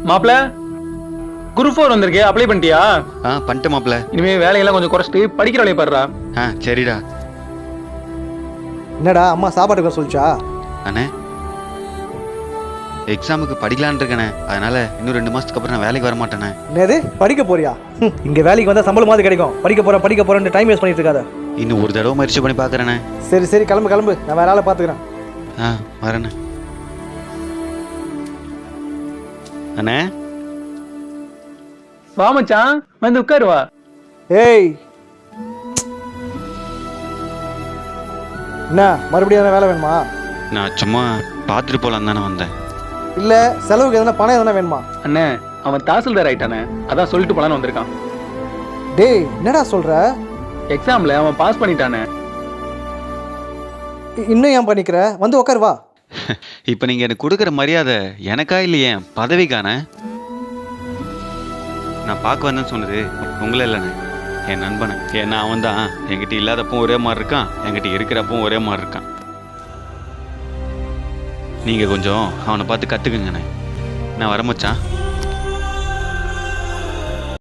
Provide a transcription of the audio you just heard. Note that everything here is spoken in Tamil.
மாப்பிள குரூப் 4 வந்திருக்கு, அப்ளை பண்ணிட்டியா? பண்ணிட்டு மாப்பிள. இனிமே வேலையெல்லாம் கொஞ்சம் குறைச்சிட்டு படிக்கிற வேலையை பாருடா. சரிடா. என்னடா அம்மா சாப்பாட்டுக்கு சொல்லிச்சா? அண்ணே எக்ஸாமுக்கு படிக்கலான் இருக்கேண்ணே. அதனால இன்னும் 2 மாசத்துக்கு அப்புறம் நான் வேலைக்கு வர மாட்டேண்ணே. என்னது படிக்க போறியா? இங்க வேலைக்கு வந்தா சம்பளமாவது கிடைக்கும். படிக்க போறேன் டைம் வேஸ்ட் பண்ணிட்டு இருக்காத. இன்னும் ஒரு தடவை முயற்சி பண்ணி பார்க்குறேண்ணே. சரி கிளம்பு, நான் வேற ஆளை பார்த்துக்கிறேன். வரேண்ணே. அண்ணே வா மச்சான், வந்து உட்காரு வா. ஏய் என்ன மறுபடியும் எதனா வேலை வேணுமா? நான் சும்மா பார்த்துட்டு போகலான்னு தானே வந்தேன். இல்ல செலவுக்கு எதனா பணம் எதனா வேணுமா? அண்ணே அவன் தாசில்தார் ஆயிட்டானே, அதான் சொல்லிட்டு போலான்னு வந்திருக்கான். டேய் என்னடா சொல்ற? எக்ஸாம்ல அவன் பாஸ் பண்ணிட்டானே. இன்னும் ஏன் பண்ணிக்கிற? வந்து உட்காரு வா. இப்போ நீங்கள் எனக்கு கொடுக்குற மரியாதை எனக்கா இல்லையே பதவிக்கான? நான் பார்க்க வந்தேன்னு சொன்னது உங்களே இல்லைண்ணே, என் நண்பனை. ஏன்னா அவன் தான் என்கிட்ட இல்லாதப்பவும் ஒரே மாதிரி இருக்கான், என்கிட்ட இருக்கிறப்பவும் ஒரே மாதிரி இருக்கான். நீங்கள் கொஞ்சம் அவனை பார்த்து கற்றுக்குங்கண்ணே. நான் வரமச்சான்.